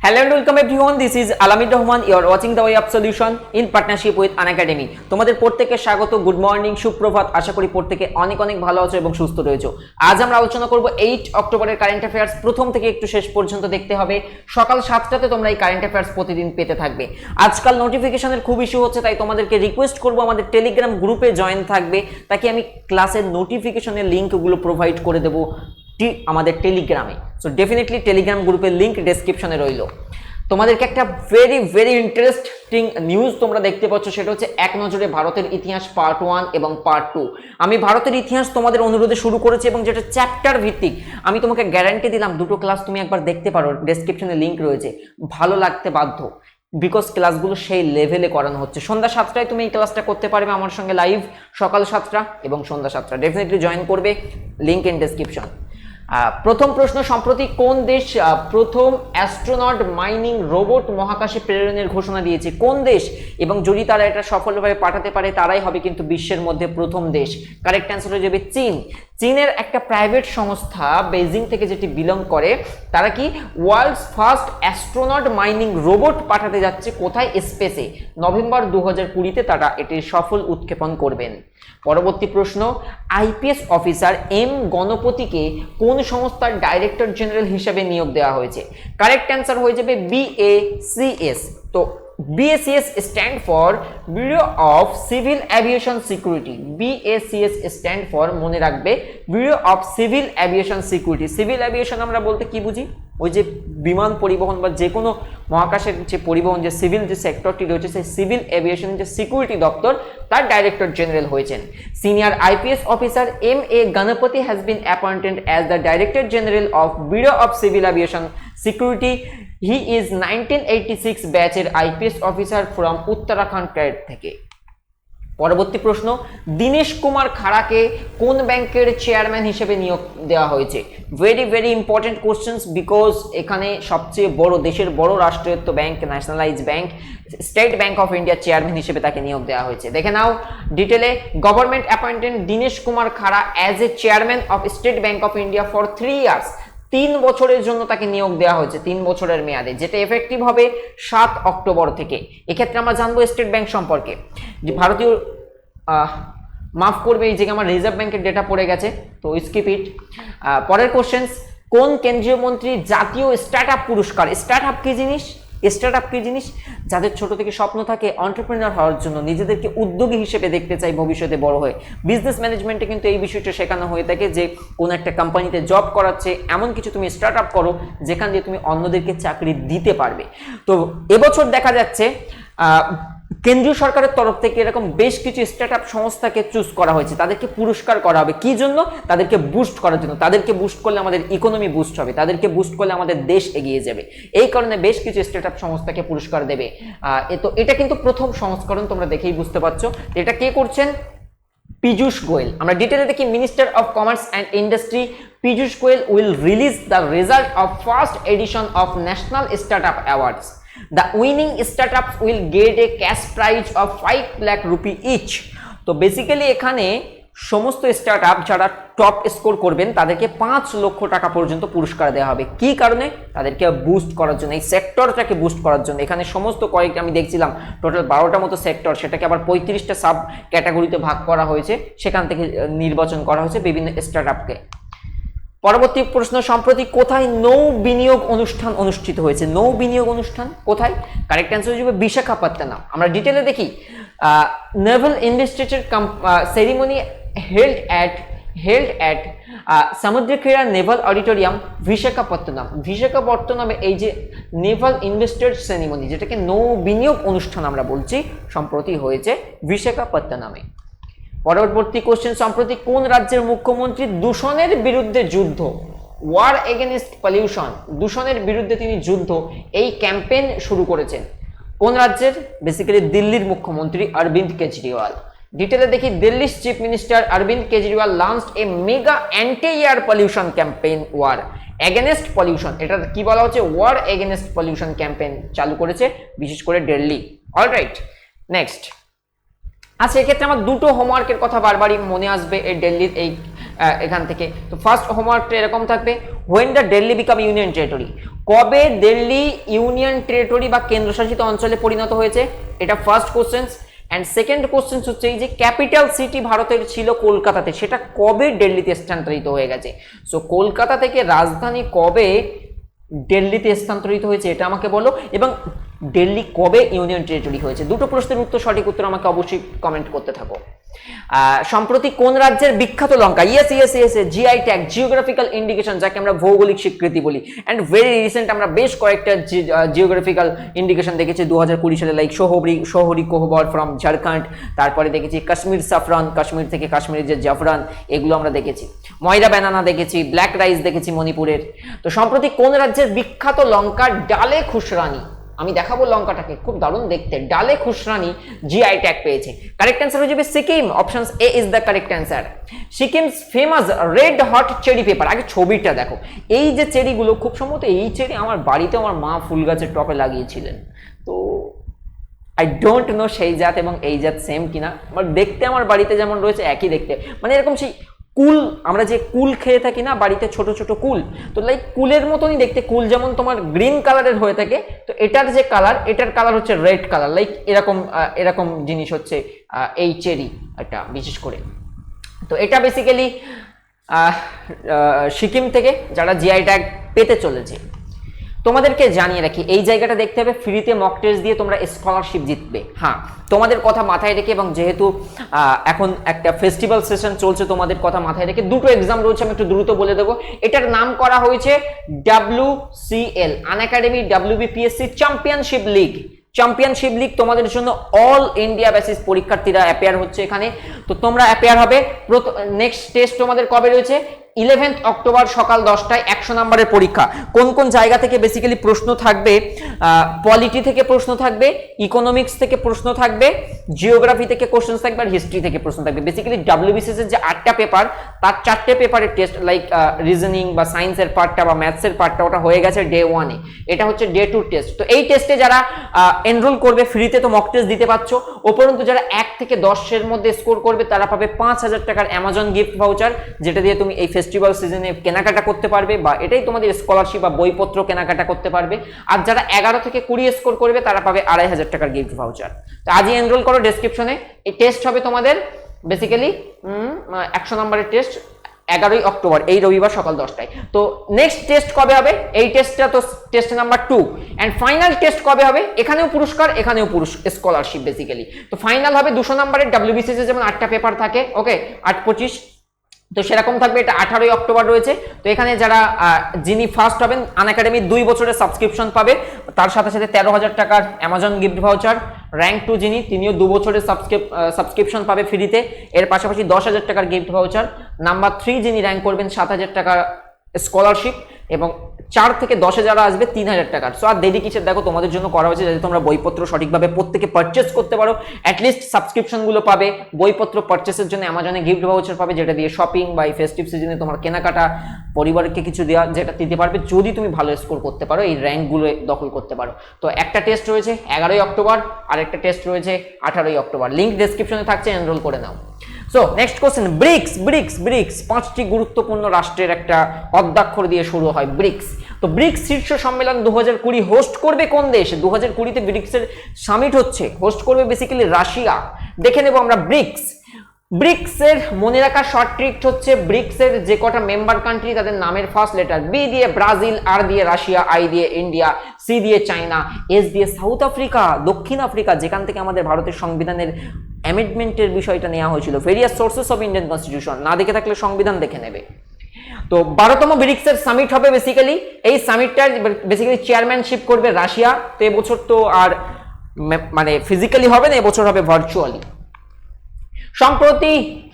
Hello and welcome everyone. This is Alamid Rahman. You are watching the way of solution in partnership with Unacademy. তোমাদের প্রত্যেককে স্বাগত। Good morning, সুপ্রভাত। আশা করি প্রত্যেকে অনেক অনেক ভালো আছো এবং সুস্থ রয়েছো। আজ আমরা আলোচনা করব 8 অক্টোবরের কারেন্ট অ্যাফেয়ার্স। প্রথম থেকে একটু শেষ পর্যন্ত দেখতে হবে। সকাল 7টাতে তোমরা এই কারেন্ট অ্যাফেয়ার্স প্রতিদিন পেতে থাকবে। আজকাল নোটিফিকেশনের খুব ইস্যু হচ্ছে, তাই তোমাদেরকে রিকোয়েস্ট করব আমাদের টেলিগ্রাম গ্রুপে জয়েন থাকবে, তাকে আমি ক্লাসের নোটিফিকেশনের লিঙ্কগুলো প্রোভাইড করে দেবো আমাদের টেলিগ্রামে। সো ডেফিনেটলি টেলিগ্রাম গ্রুপের লিঙ্ক ডেসক্রিপশনে রইল। তোমাদেরকে একটা ভেরি ইন্টারেস্টিং নিউজ তোমরা দেখতে পাচ্ছ, সেটা হচ্ছে এক নজরে ভারতের ইতিহাস পার্ট 1 এবং পার্ট 2। আমি ভারতের ইতিহাস তোমাদের অনুরোধে শুরু করেছি এবং যেটা চ্যাপ্টার ভিত্তিক। আমি তোমাকে গ্যারান্টি দিলাম দুটো ক্লাস তুমি একবার দেখতে পারো, ডেসক্রিপশনে লিঙ্ক রয়েছে, ভালো লাগতে বাধ্য, বিকজ ক্লাসগুলো সেই লেভেলে করানো হচ্ছে। সন্ধ্যা 7টায় তুমি এই ক্লাসটা করতে পারবে আমার সঙ্গে লাইভ, সকাল 7টা এবং সন্ধ্যা 7টা। ডেফিনেটলি জয়েন করবে, লিঙ্ক ইন ডেসক্রিপশন। প্রথম প্রশ্ন, সম্প্রতি কোন দেশ প্রথম অ্যাস্ট্রোনট মাইনিং রোবট মহাকাশে প্রেরণের ঘোষণা দিয়েছে? কোন দেশ? এবং যদি তারা এটা সফলভাবে পাঠাতে পারে তারাই হবে কিন্তু বিশ্বের মধ্যে প্রথম দেশ। কারেক্ট অ্যান্সার হয়ে যাবে চীন। চীনের একটা প্রাইভেট সংস্থা বেজিং থেকে যেটি বিলং করে, তারা কি world's first astronaut mining robot পাঠাতে যাচ্ছে কোথায়? স্পেসে। নভেম্বর 2020-তে তারা এটির সফল উৎক্ষেপণ করবেন। পরবর্তী প্রশ্ন, আইপিএস অফিসার এম গণপতিকে কোন সংস্থার ডাইরেক্টর জেনারেল হিসেবে নিয়োগ দেওয়া হয়েছে? কারেক্ট অ্যান্সার হয়ে যাবে বিএসিএস। তো BACS stand for Bureau of Civil Aviation Security. BACS stand for, মনে রাখবে, Bureau of Civil Aviation Security. Civil aviation আমরা বলতে কি বুঝি? ওই যে বিমান পরিবহন বা যে কোনো মহাকাশের যে পরিবহন, যে সিভিল যে সেক্টরটি রয়েছে, সেই সিভিল এভিয়েশন যে সিকিউরিটি দপ্তর, তার ডাইরেক্টর জেনারেল হয়েছেন। Senior IPS officer M A Ganapathi has been appointed as the director general of bureau of civil aviation security. He is 1986 ব্যাচের IPS officer from Uttarakhand cadet থেকে। পরবর্তী প্রশ্ন, দীনেশ কুমার খাড়াকে কোন ব্যাংকের চেয়ারম্যান হিসেবে নিয়োগ দেওয়া হয়েছে? ভেরি ইম্পর্টেন্ট কোশ্চেন্স, বিকজ এখানে সবচেয়ে বড় দেশের বড় রাষ্ট্রায়ত্ত bank, nationalise bank, state bank of ইন্ডিয়ার চেয়ারম্যান হিসেবে তাকে নিয়োগ দেওয়া হয়েছে। দেখে নাও ডিটেলে। গভর্নমেন্ট অ্যাপয়েন্টেড দীনেশ কুমার খাড়া as a chairman of state bank of India for 3 years. 3 বছরের জন্য তাকে নিয়োগ দেওয়া হয়েছে, 3 বছরের মেয়াদে, যেটা এফেক্টিভ হবে 7 অক্টোবর থেকে। এক্ষেত্রে আমরা জানবো স্টেট ব্যাংক সম্পর্কে, যে ভারতীয় মাফ করবে, এই জায়গায় আমার রিজার্ভ ব্যাংকের ডেটা পড়ে গেছে, তো স্কিপ ইট। পরের কোশ্চেন্স, কোন কেন্দ্রীয় মন্ত্রী জাতীয় স্টার্ট আপ পুরস্কার? স্টার্ট আপ কি জিনিস? স্টার্ট আপ কি জিনিস? যাদের ছোট থেকে স্বপ্ন থাকে এন্টারপ্রেনার হওয়ার জন্য, নিজেদেরকে উদ্যোগী হিসেবে দেখতে চাই ভবিষ্যতে বড় হয়ে। বিজনেস ম্যানেজমেন্টে কিন্তু এই বিষয়টা শেখানো হয়ে থাকে যে কোন একটা কোম্পানিতে জব করাচ্ছে, এমন কিছু তুমি স্টার্ট আপ করো যেখান দিয়ে তুমি অন্যদেরকে চাকরি দিতে পারবে। তো এবছর দেখা যাচ্ছে কেন্দ্রীয় সরকারের তরফ থেকে এরকম বেশ কিছু স্টার্ট আপ সংস্থাকে চুজ করা হয়েছে, তাদেরকে পুরস্কার করা হবে। কি জন্য? তাদেরকে বুস্ট করার জন্য। তাদেরকে বুস্ট করলে আমাদের ইকোনমি বুস্ট হবে, তাদেরকে বুস্ট করলে আমাদের দেশ এগিয়ে যাবে। এই কারণে বেশ কিছু স্টার্ট আপ সংস্থাকে পুরস্কার দেবে। তো এটা কিন্তু প্রথম সংস্করণ, তোমরা দেখেই বুঝতে পারছো। এটা কে করছেন? পীযূষ গোয়েল। আমরা ডিটেলে দেখি, minister of commerce and industry Piyush Goyal will release the result of first edition of national start up awards. The winning startups will get a cash prize of 5 lakh rupee each. তো বেসিক্যালি এখানে সমস্ত স্টার্ট আপ যারা top score করবেন তাদেরকে 5 লক্ষ টাকা পর্যন্ত পুরস্কার দেওয়া হবে। কি কারণে? তাদেরকে বুস্ট করার জন্য, এই সেক্টরটাকে বুস্ট করার জন্য। এখানে সমস্ত কয়েকটা আমি দেখছিলাম টোটাল 12টা মতো সেক্টর, সেটাকে আবার 35টা সাব ক্যাটাগরিতে ভাগ করা হয়েছে, সেখান থেকে নির্বাচন করা হয়েছে বিভিন্ন স্টার্ট আপকে। পরবর্তী প্রশ্ন, সম্প্রতি কোথায় নৌ বিনিয়োগ অনুষ্ঠান অনুষ্ঠিত হয়েছে? নৌ বিনিয়োগ অনুষ্ঠান কোথায়? কারেক্ট অ্যান্সার হয়ে যাবে বিশাখাপত্তনম। আমরা ডিটেলে দেখি, naval investiture ceremony held at সামুদ্রিক্রীড়া নেভাল অডিটোরিয়াম বিশাখাপত্তনম। বিশাখাপত্তনমে এই যে নেভাল ইনভেস্টার সেরিমনি, যেটাকে নৌ বিনিয়োগ অনুষ্ঠান আমরা বলছি, সম্প্রতি হয়েছে বিশাখাপত্তনমে। পরবর্তী কোশ্চেন, সম্প্রতি কোন রাজ্যের মুখ্যমন্ত্রী দূষণের বিরুদ্ধে যুদ্ধ, ওয়ার এগেনস্ট পলিউশন, দূষণের বিরুদ্ধে তিনি যুদ্ধ, এই ক্যাম্পেইন শুরু করেছেন? কোন রাজ্যের? বেসিক্যালি দিল্লির মুখ্যমন্ত্রী অরবিন্দ কেজরিওয়াল। ডিটেলে দেখি, দিল্লির chief minister Arvind Kejriwal launched a mega anti air pollution campaign war against pollution. এটা কি বলা হচ্ছে? ওয়ার এগেনস্ট পলিউশন ক্যাম্পেইন চালু করেছে বিশেষ করে দিল্লি। Alright, next. আচ্ছা, এক্ষেত্রে আমার দুটো হোমওয়ার্কের কথা বারবারই মনে আসবে এই দিল্লির এই এখান থেকে। তো ফার্স্ট হোমওয়ার্কটা এরকম থাকবে, when the Delhi become union territory, কবে দিল্লি ইউনিয়ন টেরিটরি বা কেন্দ্রশাসিত অঞ্চলে পরিণত হয়েছে, এটা first questions. And second question হচ্ছে এই যে ক্যাপিটাল সিটি ভারতের ছিল কলকাতাতে, সেটা কবে দিল্লিতে স্থানান্তরিত হয়ে গেছে। সো কলকাতা থেকে রাজধানী কবে দিল্লিতে স্থানান্তরিত হয়েছে এটা আমাকে বলো, এবং দিল্লি কবে ইউনিয়ন টেরিটরি হয়েছে। দুটো প্রশ্নের উত্তর, সঠিক উত্তর আমাকে অবশ্যই কমেন্ট করতে থাকো। সম্প্রতি কোন রাজ্যের বিখ্যাত লঙ্কা, yes yes yes, GI tag, geographical indication, যাকে আমরা ভৌগোলিক স্বীকৃতি বলি। অ্যান্ড ভেরি রিসেন্ট আমরা বেশ কয়েকটা জিওগ্রাফিক্যাল ইন্ডিকেশন দেখেছি 2020 সালে, লাইক শহরি কোহবর ফ্রম ঝাড়খণ্ড, তারপরে দেখেছি কাশ্মীর সাফরান, কাশ্মীর থেকে কাশ্মীরের যে জাফরান, এগুলো আমরা দেখেছি। ময়রা ব্যানানা দেখেছি, ব্ল্যাক রাইস দেখেছি মণিপুরের। তো সম্প্রতি কোন রাজ্যের বিখ্যাত লঙ্কা ডালে খুশরানি, আমি দেখাবো লঙ্কাটাকে, খুব দারুণ দেখতে, ডালে খুশরানি জিআই ট্যাগ পেয়েছে। কারেক্ট অ্যান্সার হয়ে যাবে Sikkim, option A is the correct answer. Sikkim's famous red hot cherry pepper, আগে ছবিটা দেখো, এই যে চেরিগুলো, খুব সম্ভবত এই চেরি আমার বাড়িতে আমার মা ফুল গাছের টপে লাগিয়েছিলেন। তো আই ডোন্ট নো সেই জাত এবং এই জাত সেম কিনা, বাট দেখতে আমার বাড়িতে যেমন রয়েছে একই দেখতে, মানে এরকম সেই কুল, আমরা যে কুল খেয়ে থাকি না বাড়িতে, ছোট ছোট কুল, তো লাইক কুলের মতনই দেখতে। কুল যেমন তোমার গ্রিন কালারের হয়ে থাকে, তো এটার যে কালার, এটার কালার হচ্ছে রেড কালার, লাইক এরকম জিনিস হচ্ছে এই চেরি, এটা বিশেষ করে। তো এটা বেসিক্যালি সিকিম থেকে যারা জিআই ট্যাগ পেতে চলেছে। তোমাদেরকে জানিয়ে রাখি, এই জায়গাটা দেখতে হবে, ফ্রিতে মক টেস্ট দিয়ে তোমরা স্কলারশিপ জিতবে। হ্যাঁ, তোমাদের কথা মাথায় রেখে, এবং যেহেতু এখন একটা ফেস্টিভ্যাল সেশন চলছে, তোমাদের কথা মাথায় রেখে দুটো এক্সাম রয়েছে, আমি একটু দ্রুত বলে দেবো। এটার নাম করা হয়েছে WCL, Unacademy WBPSC championship league. Championship league তোমাদের জন্য অল ইন্ডিয়া বেসিস পরীক্ষার্থীরা অ্যাপিয়ার হচ্ছে এখানে। তো তোমরা অ্যাপিয়ার হবে। নেক্সট টেস্ট তোমাদের কবে রয়েছে, 11 অক্টোবর সকাল 10টায়, 100 নম্বরের পরীক্ষা। কোন কোন জায়গা থেকে বেসিক্যালি প্রশ্ন থাকবে, পলিটি থেকে প্রশ্ন থাকবে, ইকোনমিক্স থেকে প্রশ্ন থাকবে, জিওগ্রাফি থেকে কোশ্চেন থাকবে, আর হিস্ট্রি থেকে প্রশ্ন থাকবে। বেসিক্যালি WBCS এর যে 8টা পেপার, তার 4টে পেপারের টেস্ট, লাইক রিজনিং বা সায়েন্সের পার্টটা বা ম্যাথসের পার্টটা, ওটা হয়ে গেছে ডে 1-এ, এটা হচ্ছে ডে 2 টেস্ট। তো এই টেস্টে যারা এনরোল করবে ফ্রিতে তো মক টেস্ট দিতে পারছো, উপরন্তু যারা 1 থেকে 10-এর মধ্যে স্কোর করবে তারা পাবে 5000 টাকার অ্যামাজন গিফট ভাউচার, যেটা দিয়ে তুমি এই ফেস্টিভ্যাল সিজনে কেনাকাটা করতে পারবে, বা এটাই তোমাদের স্কলারশিপ বা বইপত্র কেনাকাটা করতে পারবে। আর যারা 11 থেকে 20 স্কোর করবে তারা পাবে 2500 টাকার গিফট ভাউচার। তো আজই এনরোল করো ডেসক্রিপশনে। এই টেস্ট হবে তোমাদের বেসিক্যালি 100 নম্বরের টেস্ট, 11 অক্টোবর, এই রবিবার সকাল 10টায়। তো নেক্সট টেস্ট কবে হবে, এই টেস্টটা তো test number 2, and final test কবে হবে, এখানেও পুরস্কার, এখানেও স্কলারশিপ বেসিক্যালি। তো ফাইনাল হবে 200 নম্বরের, WBCS যেমন 8টা পেপার থাকে, ওকে, 8-25, তো সেরকম থাকবে। এটা 18 অক্টোবর রয়েছে। তো এখানে যারা যিনি ফার্স্ট হবেন, আনএকাডেমি 2 বছরের সাবস্ক্রিপশন পাবে, তার সাথে সাথে 13,000 টাকার অ্যামাজন গিফট ভাউচার। র্যাঙ্ক 2 যিনি, তিনিও 2 বছরের সাবস্ক্রিপশন পাবে ফ্রিতে, এর পাশাপাশি 10,000 টাকার গিফট ভাউচার। নাম্বার 3 যিনি র্যাঙ্ক করবেন 7,000 টাকার স্কলারশিপ, এবং 4 থেকে 10-এ যারা আসবে 3,000 টাকার। সো আর দেরি কিসের, দেখো তোমাদের জন্য করা হয়েছে যাতে তোমরা বইপত্র সঠিকভাবে প্রত্যেকে পারচেস করতে পারো, অ্যাটলিস্ট সাবস্ক্রিপশনগুলো পাবে, বইপত্র পারচেসের জন্য অ্যামাজনে গিফট ভাউচার পাবে, যেটা দিয়ে শপিং বা এই ফেস্টিভ সিজনে তোমার কেনাকাটা, পরিবারকে কিছু দেওয়া, যেটা দিতে পারবে যদি তুমি ভালো স্কোর করতে পারো, এই র্যাঙ্কগুলো দখল করতে পারো। তো একটা টেস্ট রয়েছে 11 অক্টোবর, আর একটা টেস্ট রয়েছে 18 অক্টোবর, লিঙ্ক ডেসক্রিপশনে থাকছে, এনরোল করে নাও। সো নেক্সট কোশ্চেন, ব্রিক্স 5টি গুরুত্বপূর্ণ রাষ্ট্রের একটা অদ্যাক্ষর দিয়ে শুরু হয়, ব্রিক্স। তো ব্রিক্স শীর্ষ সম্মেলন 2020 হোস্ট করবে কোন দেশ? 2020-তে ব্রিক্সের সামিট হচ্ছে, হোস্ট করবে বেসিক্যালি রাশিয়া। দেখে নেব আমরা ব্রিক্সের মনে রাখা শর্ট ট্রিক হচ্ছে, ব্রিক্সের যে কটা মেম্বার কান্ট্রি তাদের নামের ফার্স্ট লেটার, বি দিয়ে ব্রাজিল, আর দিয়ে রাশিয়া, আই দিয়ে ইন্ডিয়া, সি দিয়ে চায়না, এস দিয়ে সাউথ আফ্রিকা, দক্ষিণ আফ্রিকা, যেখান থেকে আমাদের ভারতের সংবিধানের অ্যামেন্ডমেন্টের বিষয়টা নেওয়া হয়েছিল। Various sources of Indian constitution, না দেখে থাকলে সংবিধান দেখে নেবে। তো 12তম ব্রিক্সের সামিট হবে বেসিক্যালি, এই সামিটটার বেসিক্যালি চেয়ারম্যানশিপ করবে রাশিয়া। তো এবছর তো আর মানে ফিজিক্যালি হবে না, এবছর হবে ভার্চুয়ালি।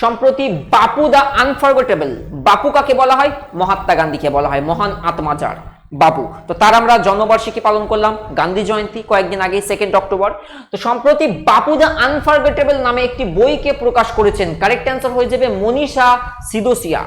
সম্প্রতি বাপু দা আনফরগেটেবল, বাপু কাকে বলা হয়? মহাত্মা গান্ধীকে বলা হয়, মহান আত্মা যার বাপু। তো তার আমরা জন্মবার্ষিকী পালন করলাম, গান্ধী জয়ন্তী কয়েকদিন আগে 2 অক্টোবর। তো সম্প্রতি বাপু দা আনফরগেটেবল নামে একটি বইকে প্রকাশ করেছেন, কারেক্ট অ্যান্সার হয়ে যাবে মনীষা সিদোসিয়া।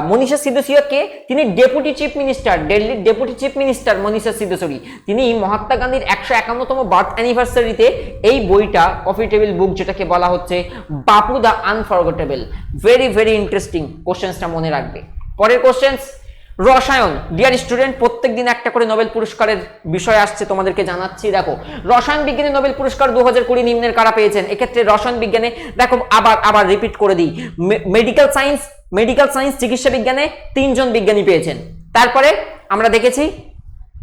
মনীষা সিদ্ধেশ্বরী কে? তিনি ডেপুটি চিফ মিনিস্টার, দিল্লির deputy chief minister Manisha Siddheshwari. তিনি মহাত্মা গান্ধীর 151তম বার্থ অ্যানিভার্সারিতে এই বইটা কফি টেবিল বুক, যেটাকে বলা হচ্ছে Bapu the unforgettable. Very very interesting কোশ্চেন্সটা মনে রাখবে। পরের কোশ্চেন্স, রসায়ন। ডিয়ার স্টুডেন্ট, প্রত্যেকদিন একটা করে নোবেল পুরস্কারের বিষয় আসছে, তোমাদেরকে জানাচ্ছি। দেখো, রসায়ন বিজ্ঞানে নোবেল পুরস্কার 2020 নিম্নের কারা পেয়েছেন? এক্ষেত্রে রসায়ন বিজ্ঞানে দেখো, আবার রিপিট করে দিই, মেডিকেল সায়েন্স চিকিৎসা বিজ্ঞানে 3 জন বিজ্ঞানী পেয়েছেন। তারপরে আমরা দেখেছি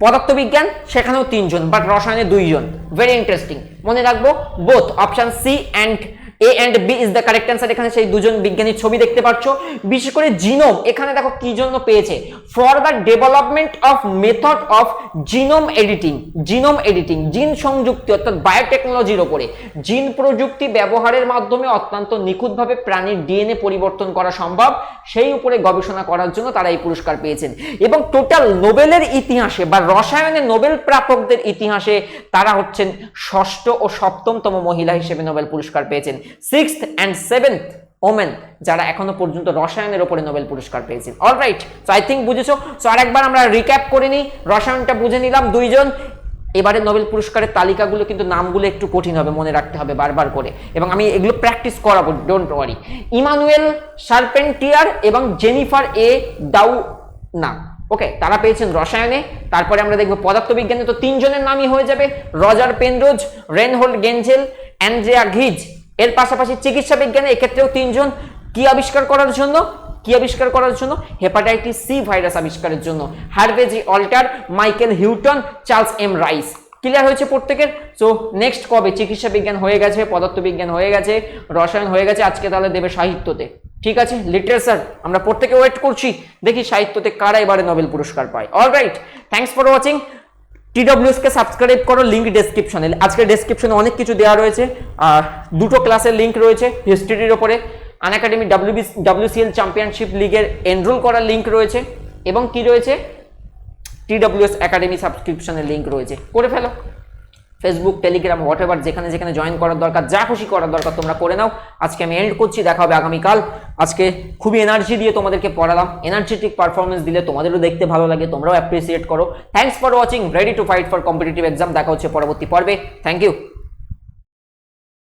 পদার্থবিজ্ঞান, সেখানেও 3 জন, বাট রসায়নে 2 জন। ভেরি ইন্টারেস্টিং, মনে রাখবো। Both option C and A and B is the correct answer. এখানে সেই 2 জন বিজ্ঞানীর ছবি দেখতে পাচ্ছ। বিশেষ করে জিনোম, এখানে দেখো কি জন্য পেয়েছে, for the development of method of genome editing. জিন সংযুক্তি অর্থাৎ বায়োটেকনোলজির ওপরে জিন প্রযুক্তি ব্যবহারের মাধ্যমে অত্যন্ত নিখুঁতভাবে প্রাণীর ডিএনএ পরিবর্তন করা সম্ভব, সেই উপরে গবেষণা করার জন্য তারা এই পুরস্কার পেয়েছেন। এবং টোটাল নোবেলের ইতিহাসে বা রসায়নে নোবেল প্রাপকদের ইতিহাসে তারা হচ্ছেন 6ষ্ঠ ও 7মতম মহিলা হিসেবে নোবেল পুরস্কার পেয়েছেন। 6th and 7th ওমেন যারা এখনো পর্যন্ত রসায়নের উপরে নোবেল পুরস্কার পেয়েছেন। অলরাইট, সো আই থিঙ্ক বুঝেছো। সো আরেকবার আমরা রিক্যাপ করে নিই, রসায়নটা বুঝে নিলাম 2 জন। এবারে নোবেল পুরস্কারের তালিকাগুলো কিন্তু নামগুলো একটু কঠিন হবে, মনে রাখতে হবে বারবার করে, এবং আমি এগুলো প্র্যাকটিস করাবো, ডোন্ট ওয়ারি। ইমানুয়েল শার্পেন্টিয়ার এবং জেনিফার এ ডাউনা, ওকে, তারা পেয়েছেন রসায়নে। তারপরে আমরা দেখবো পদার্থবিজ্ঞানে তো 3 জনের নামই হয়ে যাবে, রজার পেনরোজ, রেনহোল্ড গেঞ্জেল, অ্যান্ড্রিয়া ঘিজ। এর পাশাপাশি চিকিৎসা বিজ্ঞানে এক্ষেত্রেও 3 জন। কি আবিষ্কার করার জন্য? হেপাটাইটিস সি ভাইরাস আবিষ্কারের জন্য। Harvey J Alter, Michael Houghton, Charles M Rice. Clear হয়েছে প্রত্যেকের? সো নেক্সট কবে? চিকিৎসা বিজ্ঞান হয়ে গেছে, পদার্থবিজ্ঞান হয়ে গেছে, রসায়ন হয়ে গেছে, আজকে তাহলে দেবে সাহিত্যতে। ঠিক আছে, লিটারেচার আমরা প্রত্যেকে ওয়েট করছি, দেখি সাহিত্যতে কারা এবারে নোবেল পুরস্কার পায়। Alright, thanks for watching. TWS K subscribe করো, লিংক ডেসক্রিপশনে। আজকের ডেসক্রিপশনে অনেক কিছু দেওয়া রয়েছে, আর 2টো ক্লাসের লিংক রয়েছে হিস্ট্রির ওপরে। আনএকাডেমি WCL চ্যাম্পিয়নশিপ লিগের এনরোল করার লিংক রয়েছে, এবং কি রয়েছে, TWS একাডেমি সাবস্ক্রিপশনের লিংক রয়েছে, করে ফেলো। ফেসবুক, টেলিগ্রাম, হোয়াটএভার, যেখানে যেখানে জয়েন করার দরকার, যা খুশি করার দরকার তোমরা করে নাও। আজকে আমি এন্ড করছি, দেখা হবে আগামীকাল। আজকে খুবই এনার্জি দিয়ে তোমাদেরকে পড়ালাম, এনার্জেটিক পারফরমেন্স দিলে তোমাদেরও দেখতে ভালো লাগে, তোমরাও অ্যাপ্রিসিয়েট করো। Thanks for watching, ready to fight for competitive exam. দেখা হচ্ছে পরবর্তী পর্বে। Thank you.